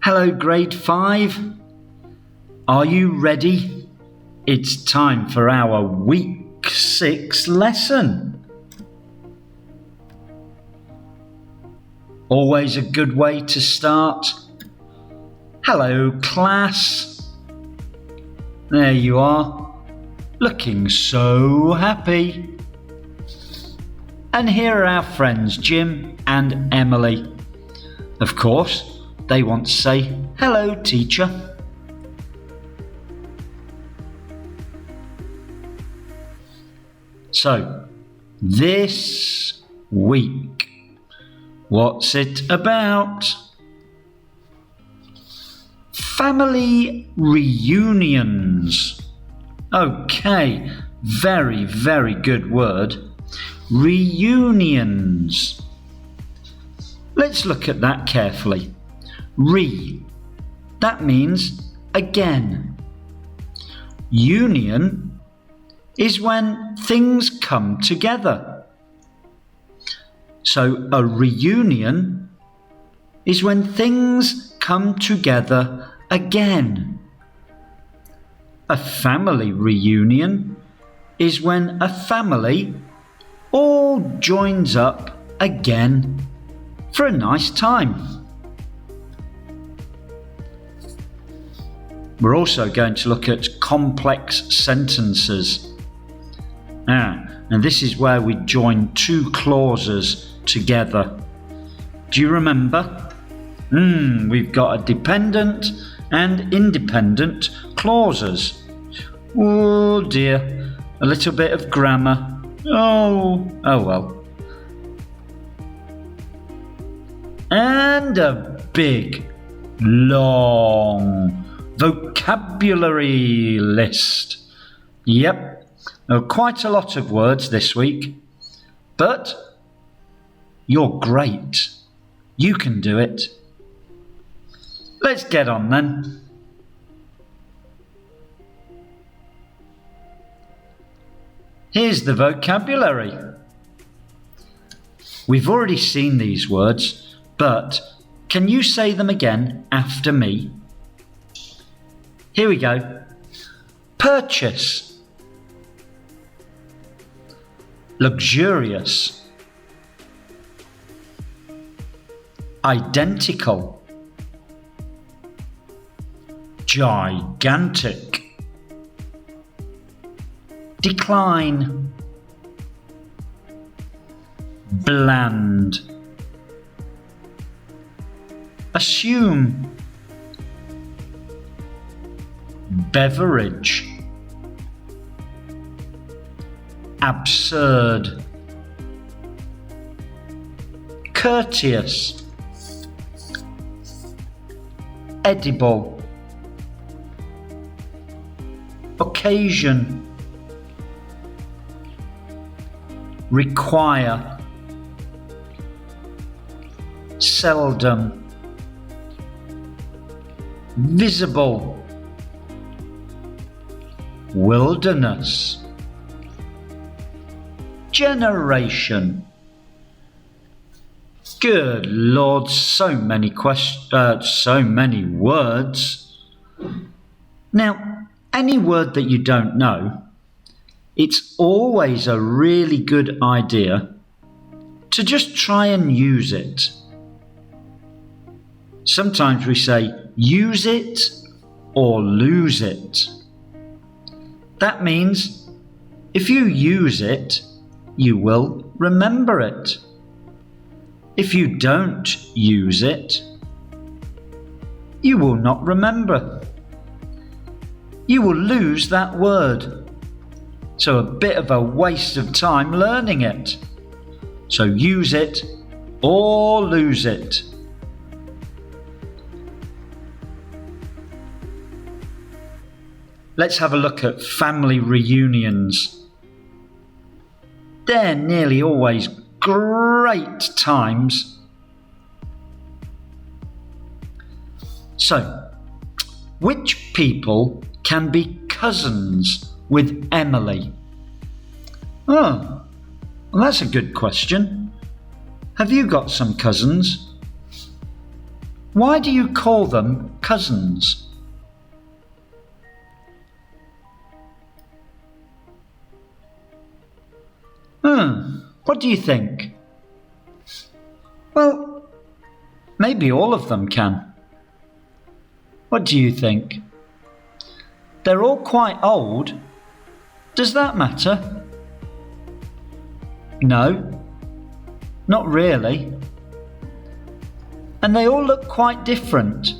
Hello, grade 5. Are you ready? It's time for our week 6 lesson. Always a good way to start. Hello, class. There you are, looking so happy. And here are our friends Jim and Emily. Of course, they want to say hello, teacher. So, this week, what's it about? Family reunions. Okay, very, very good word. Reunions. Let's look at that carefully. That means again. Union is when things come together. So a reunion is when things come together again. A family reunion is when a family all joins up again for a nice time. We're also going to look at complex sentences. And this is where we join two clauses together. Do you remember? We've got a dependent and independent clauses. Oh dear, a little bit of grammar. Oh well. And a big, long vocabulary list. Yep, quite a lot of words this week. But you're great. You can do it. Let's get on then. Here's the vocabulary. We've already seen these words, but can you say them again after me? Here we go. Purchase. Luxurious. Identical. Gigantic. Decline. Bland. Assume. Beverage. Absurd. Courteous. Edible. Occasion. Require. Seldom. Visible. Wilderness. Generation. Good Lord, so many words. Now, any word that you don't know, it's always a really good idea to just try and use it. Sometimes we say use it or lose it. That means if you use it, you will remember it. If you don't use it, you will not remember. You will lose that word. So a bit of a waste of time learning it. So use it or lose it. Let's have a look at family reunions. They're nearly always great times. So, which people can be cousins with Emily? Oh, well, that's a good question. Have you got some cousins? Why do you call them cousins? What do you think? Well, maybe all of them can. What do you think? They're all quite old. Does that matter? No, not really. And they all look quite different.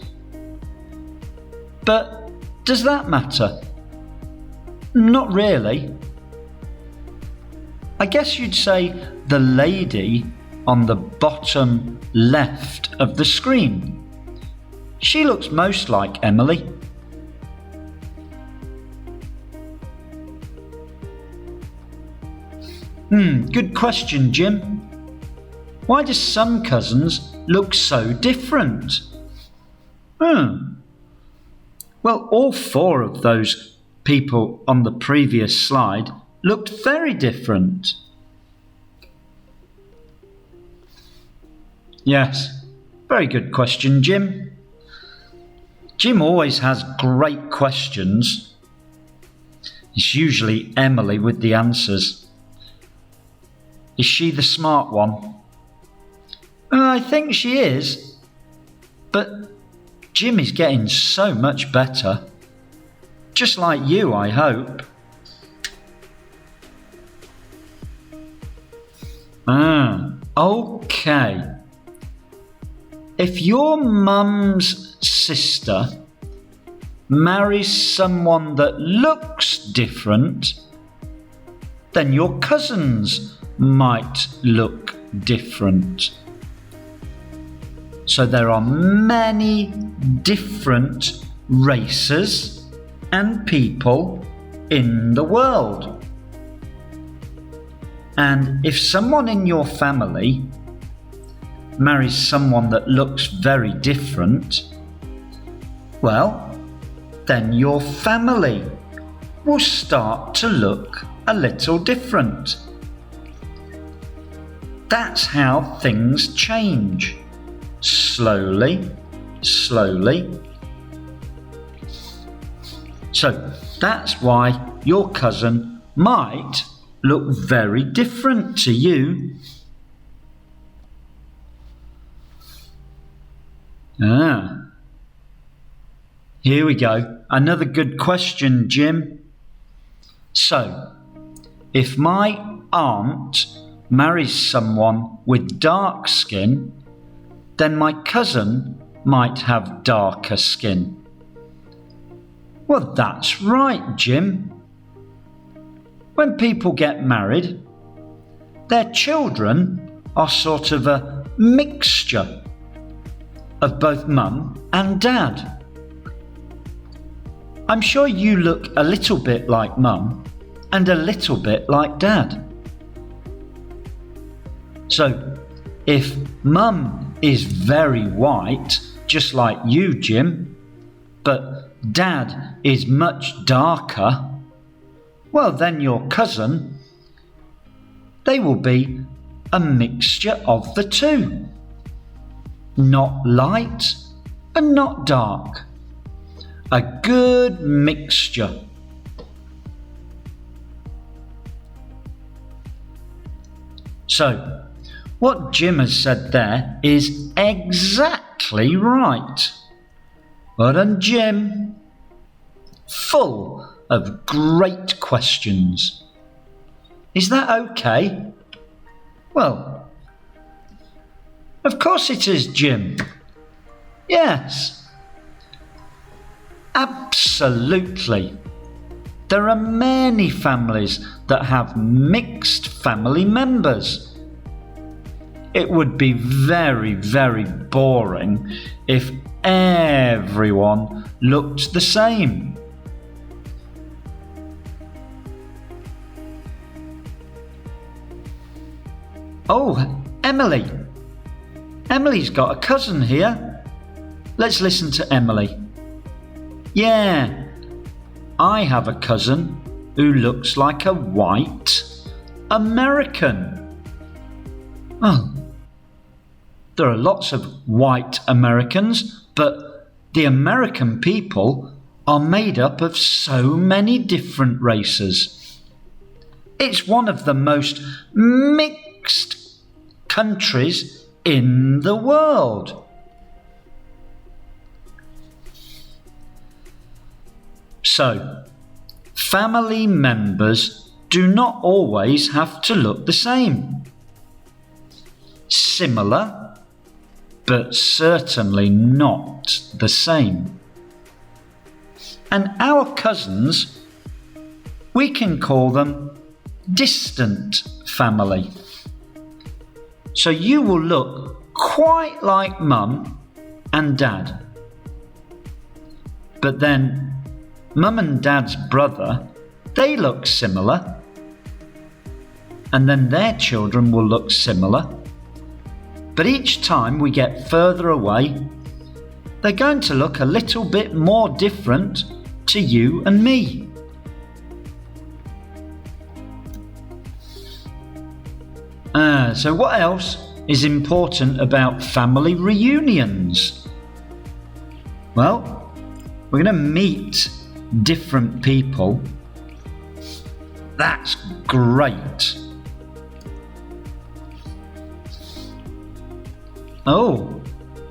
But does that matter? Not really. I guess you'd say the lady on the bottom left of the screen. She looks most like Emily. Good question, Jim. Why do some cousins look so different? Well, all four of those people on the previous slide looked very different. Yes, very good question, Jim. Jim always has great questions. It's usually Emily with the answers. Is she the smart one? I think she is. But Jim is getting so much better. Just like you, I hope. Okay. If your mum's sister marries someone that looks different, then your cousins might look different. So there are many different races and people in the world. And if someone in your family marries someone that looks very different, well, then your family will start to look a little different. That's how things change. Slowly, slowly. So that's why your cousin might look very different to you. Here we go. Another good question, Jim. So, if my aunt marries someone with dark skin, then my cousin might have darker skin. Well, that's right, Jim. When people get married, their children are sort of a mixture of both mum and dad. I'm sure you look a little bit like mum and a little bit like dad. So, if mum is very white, just like you, Jim, but dad is much darker, well, then your cousin, they will be a mixture of the two. Not light and not dark. A good mixture. So, what Jim has said there is exactly right. Well done, Jim. Full of great questions. Is that okay? Well, of course it is, Jim. Yes. Absolutely. There are many families that have mixed family members. It would be very, very boring if everyone looked the same. Oh, Emily. Emily's got a cousin here. Let's listen to Emily. Yeah, I have a cousin who looks like a white American. Oh, there are lots of white Americans, but the American people are made up of so many different races. It's one of the most mixed countries in the world. So, family members do not always have to look the same. Similar, but certainly not the same. And our cousins, we can call them distant family. So you will look quite like Mum and Dad. But then Mum and Dad's brother, they look similar. And then their children will look similar. But each time we get further away, they're going to look a little bit more different to you and me. So what else is important about family reunions? Well, we're going to meet different people. That's great. Oh,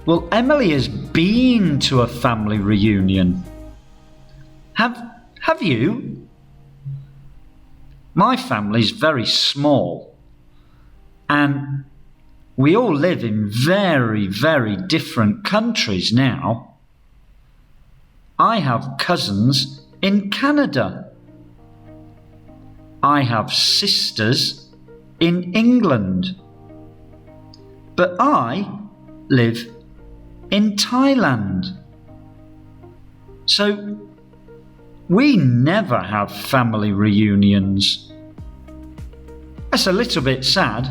well, Emily has been to a family reunion. Have you? My family's very small, and we all live in very, very different countries now. I have cousins in Canada. I have sisters in England. But I live in Thailand. So we never have family reunions. That's a little bit sad,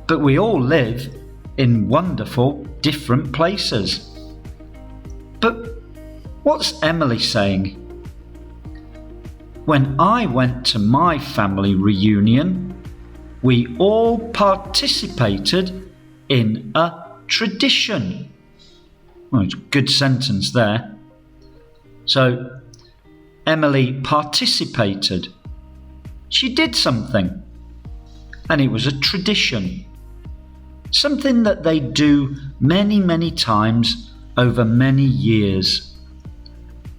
but we all live in wonderful different places. But what's Emily saying? When I went to my family reunion, we all participated in a tradition. Well, it's a good sentence there. So, Emily participated. She did something, and it was a tradition. Something that they do many, many times over many years.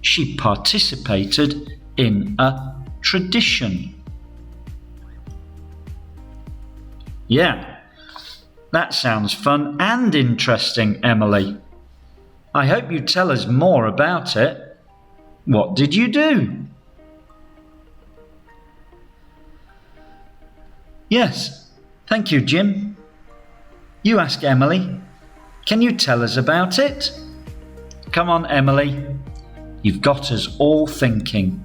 She participated in a tradition. Yeah, that sounds fun and interesting, Emily. I hope you tell us more about it. What did you do? Yes, thank you, Jim. You ask Emily. Can you tell us about it? Come on, Emily. You've got us all thinking.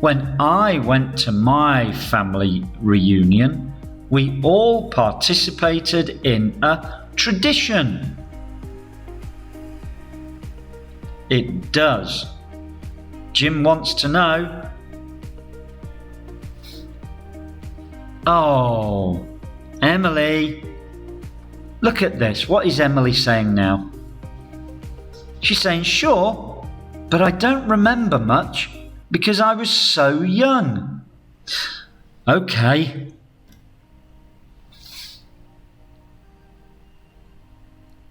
When I went to my family reunion, we all participated in a tradition. It does. Jim wants to know. Oh, Emily. Look at this. What is Emily saying now? She's saying, sure, but I don't remember much because I was so young. Okay.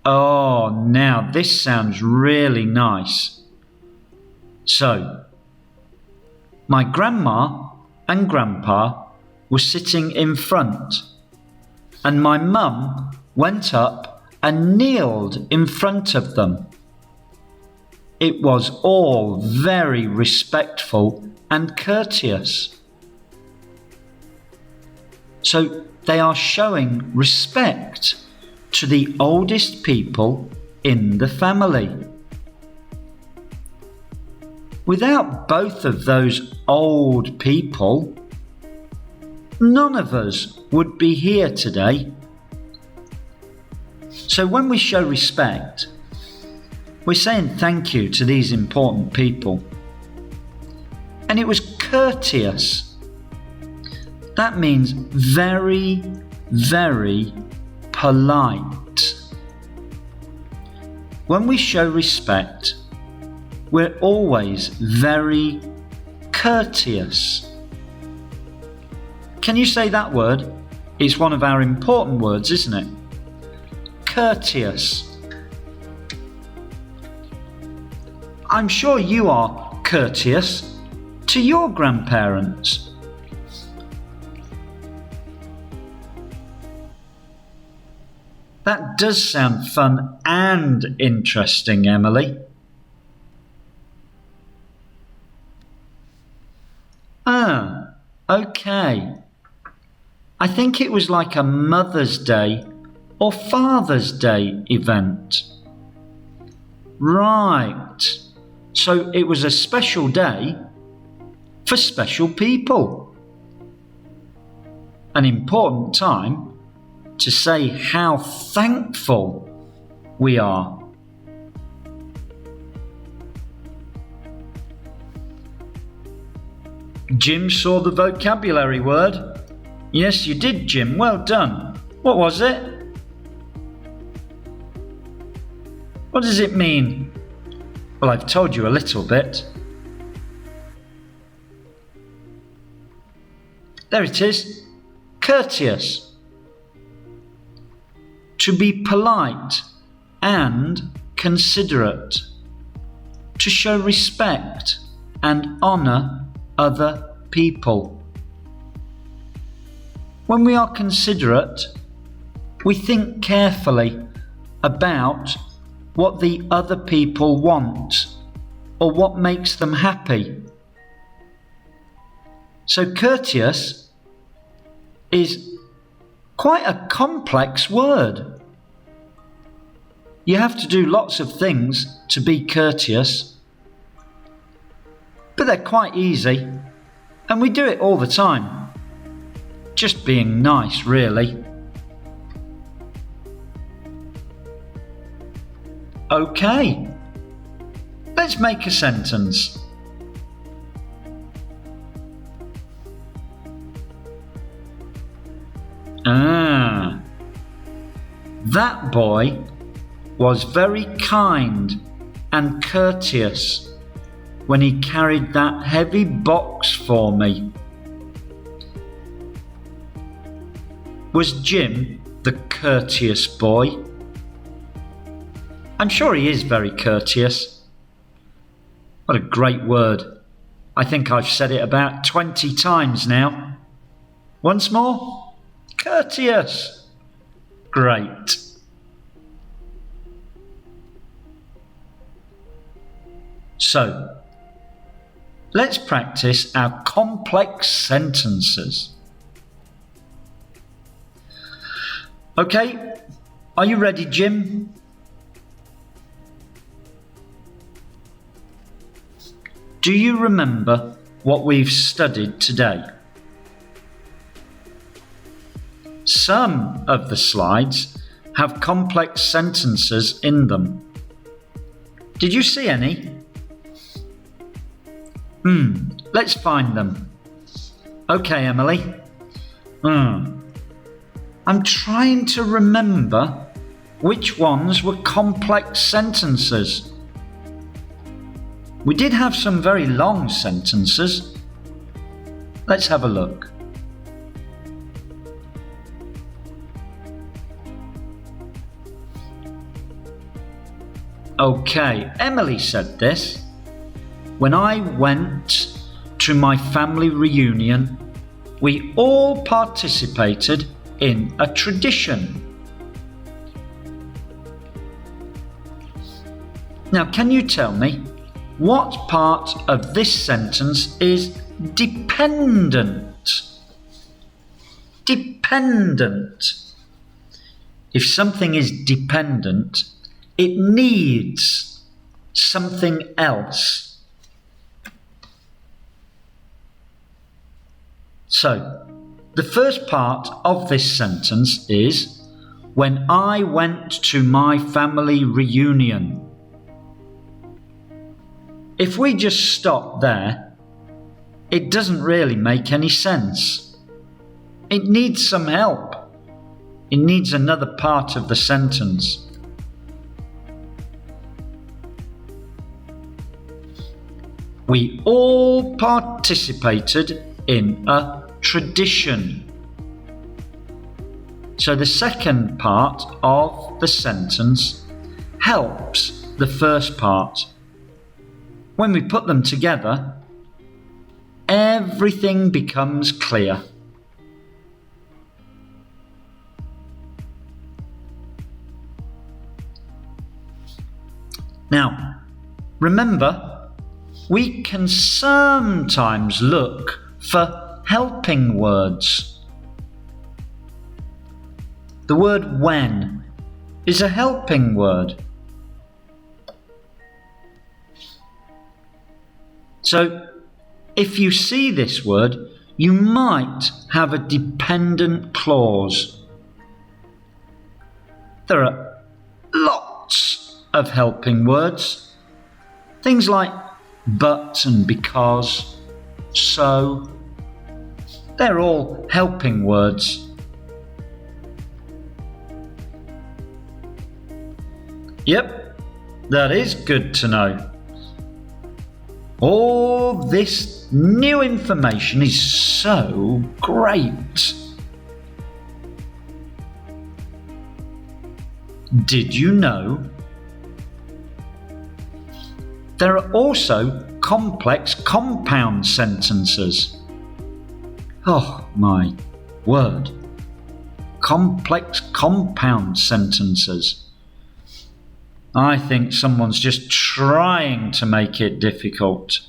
Oh, now this sounds really nice. So, my grandma and grandpa were sitting in front, and my mum went up and kneeled in front of them. It was all very respectful and courteous. So they are showing respect to the oldest people in the family. Without both of those old people, none of us would be here today. So when we show respect, we're saying thank you to these important people. And it was courteous. That means very, very polite. When we show respect, we're always very courteous. Can you say that word? It's one of our important words, isn't it? Courteous. I'm sure you are courteous to your grandparents. That does sound fun and interesting, Emily. Okay. I think it was like a Mother's Day or Father's Day event. Right. So it was a special day for special people. An important time to say how thankful we are. Jim saw the vocabulary word. Yes, you did, Jim. Well done. What was it? What does it mean? Well, I've told you a little bit. There it is. Courteous. To be polite and considerate. To show respect and honour other people. When we are considerate, we think carefully about what the other people want or what makes them happy. So courteous is quite a complex word. You have to do lots of things to be courteous, but they're quite easy, and we do it all the time. Just being nice, really. Okay, let's make a sentence. That boy was very kind and courteous when he carried that heavy box for me. Was Jim the courteous boy? I'm sure he is very courteous. What a great word. I think I've said it about 20 times now. Once more. Courteous. Great. So, let's practice our complex sentences. Okay, are you ready, Jim? Do you remember what we've studied today? Some of the slides have complex sentences in them. Did you see any? Let's find them. Okay, Emily. I'm trying to remember which ones were complex sentences. We did have some very long sentences. Let's have a look. Okay, Emily said this. When I went to my family reunion, we all participated in a tradition. Now, can you tell me what part of this sentence is dependent? Dependent. If something is dependent, it needs something else. So, the first part of this sentence is, when I went to my family reunion. If we just stop there, it doesn't really make any sense. It needs some help. It needs another part of the sentence. We all participated in a tradition. So the second part of the sentence helps the first part. When we put them together, everything becomes clear. Now, remember, we can sometimes look for helping words. The word when is a helping word. So, if you see this word, you might have a dependent clause. There are lots of helping words. Things like but and because, so. They're all helping words. Yep, that is good to know. All this new information is so great. Did you know there are also complex compound sentences? Oh my word. Complex compound sentences. I think someone's just trying to make it difficult.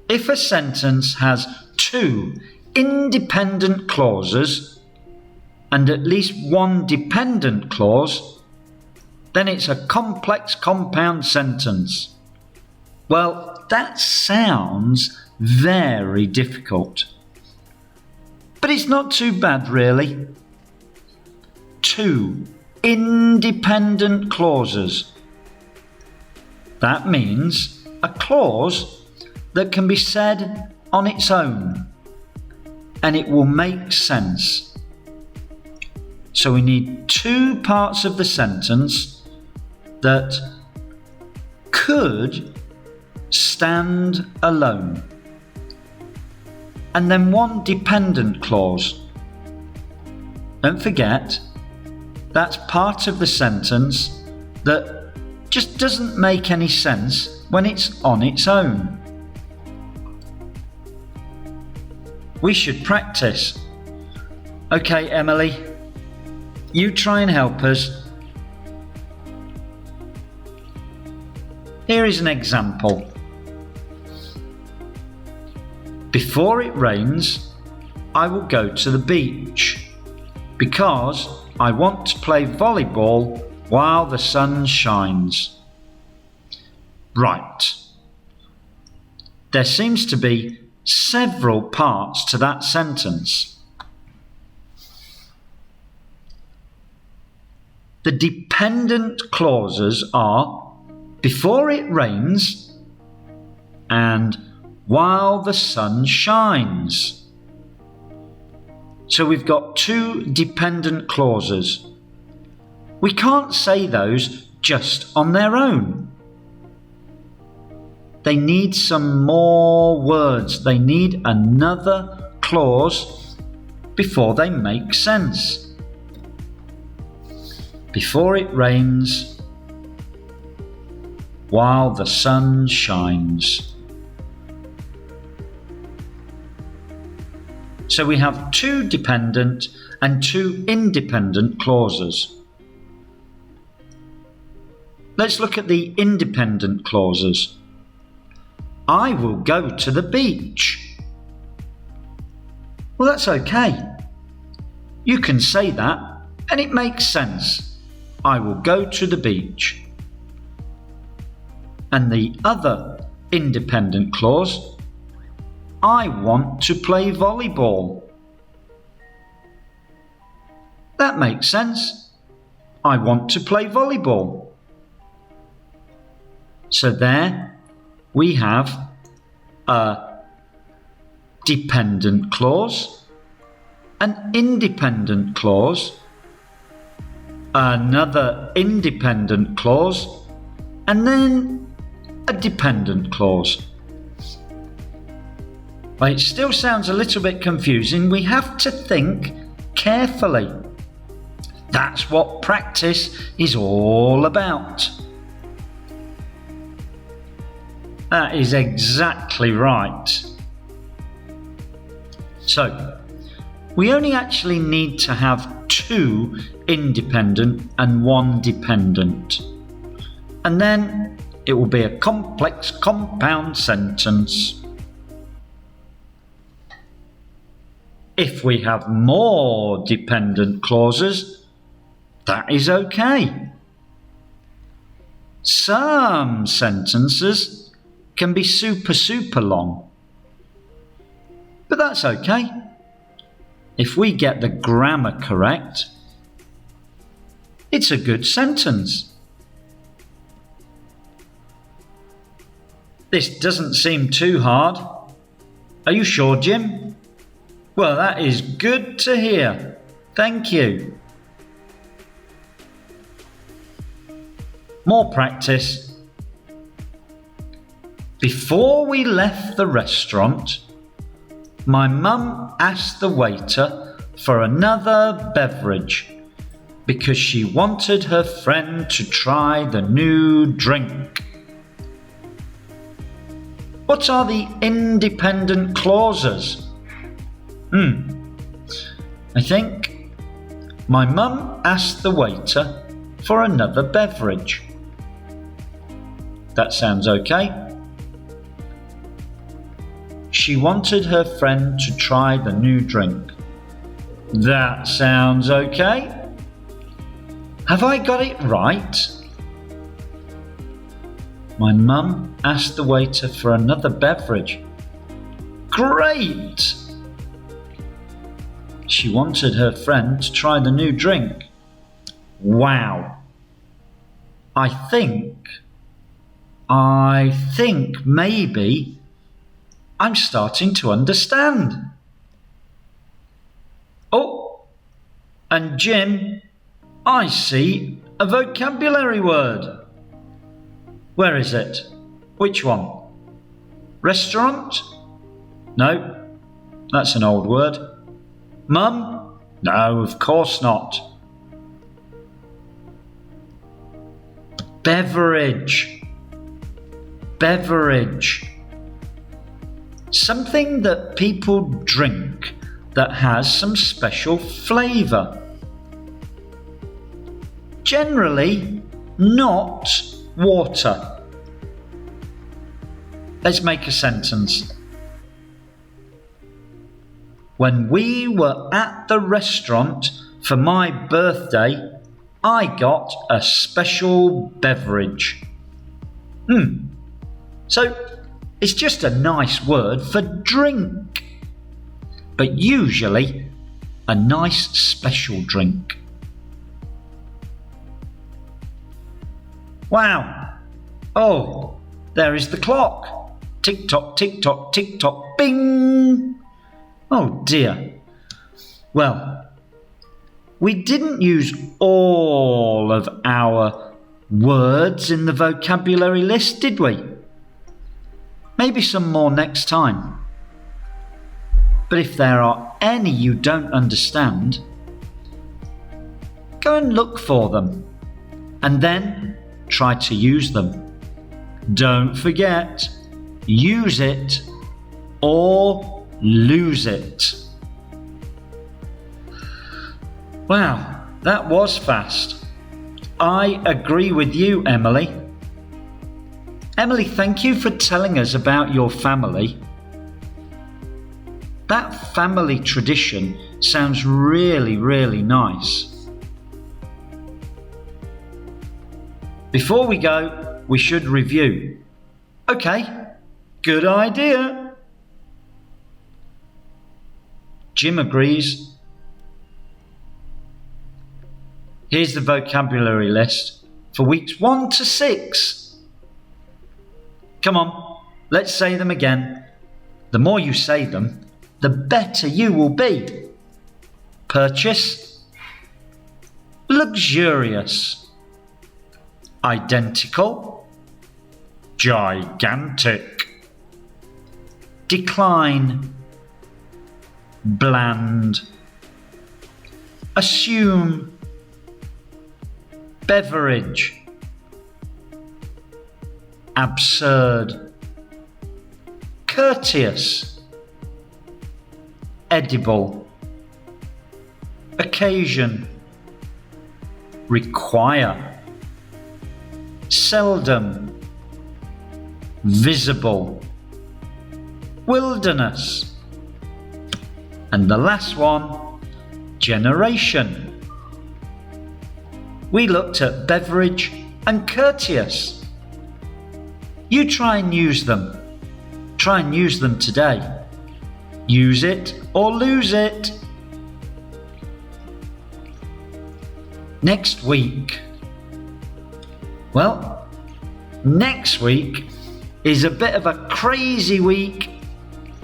If a sentence has two independent clauses and at least one dependent clause, then it's a complex compound sentence. Well, that sounds very difficult. But it's not too bad, really. Two independent clauses. That means a clause that can be said on its own and it will make sense. So we need two parts of the sentence that could stand alone, and then one dependent clause. Don't forget, that's part of the sentence that just doesn't make any sense when it's on its own. We should practice. Okay, Emily, you try and help us. Here is an example. Before it rains, I will go to the beach because I want to play volleyball while the sun shines. Right. There seems to be several parts to that sentence. The dependent clauses are before it rains and while the sun shines. So we've got two dependent clauses. We can't say those just on their own. They need some more words. They need another clause before they make sense. Before it rains, while the sun shines. So we have two dependent and two independent clauses. Let's look at the independent clauses. I will go to the beach. Well, that's okay. You can say that and it makes sense. I will go to the beach. And the other independent clause, I want to play volleyball. That makes sense. I want to play volleyball. So there we have a dependent clause, an independent clause, another independent clause, and then a dependent clause. Well, it still sounds a little bit confusing. We have to think carefully. That's what practice is all about. That is exactly right. So, we only actually need to have 2 independent and 1 dependent. And then it will be a complex compound sentence. If we have more dependent clauses, that is okay. Some sentences can be super long, but that's okay. If we get the grammar correct, it's a good sentence. This doesn't seem too hard. Are you sure, Jim? Well, that is good to hear. Thank you. More practice. Before we left the restaurant, my mum asked the waiter for another beverage because she wanted her friend to try the new drink. What are the independent clauses? I think my mum asked the waiter for another beverage. That sounds okay. She wanted her friend to try the new drink. That sounds okay. Have I got it right? My mum asked the waiter for another beverage. Great! She wanted her friend to try the new drink. Wow. I think maybe I'm starting to understand. Oh, and Jim, I see a vocabulary word. Where is it? Which one? Restaurant? No, that's an old word. Mum? No, of course not. Beverage. Beverage. Something that people drink that has some special flavour. Generally, not water. Let's make a sentence. When we were at the restaurant for my birthday, I got a special beverage. So, it's just a nice word for drink, but usually a nice special drink. Wow! Oh, there is the clock. Tick tock, tick tock, tick tock, bing! Oh dear. Well, we didn't use all of our words in the vocabulary list, did we? Maybe some more next time. But if there are any you don't understand, go and look for them and then try to use them. Don't forget, use it or lose it. Wow, that was fast. I agree with you, Emily. Emily, thank you for telling us about your family. That family tradition sounds really, really nice. Before we go, we should review. Okay, good idea. Jim agrees. Here's the vocabulary list for weeks 1 to 6. Come on, let's say them again. The more you say them, the better you will be. Purchase, luxurious, identical, gigantic, decline, bland, assume, beverage, absurd, courteous, edible, occasion, require, seldom, visible, wilderness, and the last one, generation. We looked at beverage and courteous. You try and use them. Try and use them today. Use it or lose it. Next week. Well, next week is a bit of a crazy week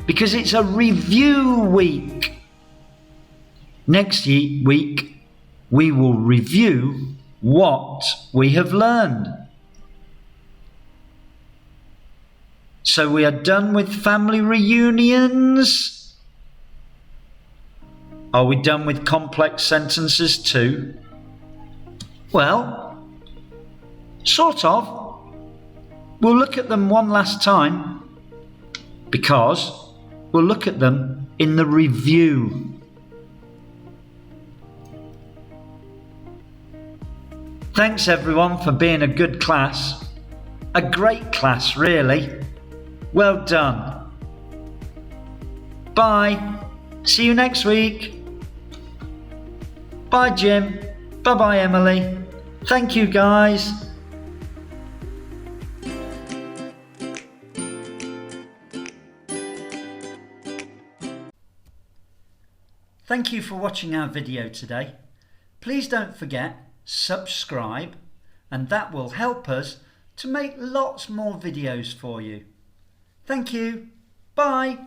because it's a review week. Next week, we will review what we have learned. So we are done with family reunions. Are we done with complex sentences too? Well, sort of. We'll look at them one last time because we'll look at them in the review. Thanks everyone for being a good class. A great class, really. Well done. Bye. See you next week. Bye, Jim. Bye-bye, Emily. Thank you, guys. Thank you for watching our video today. Please don't forget, subscribe, and that will help us to make lots more videos for you. Thank you. Bye.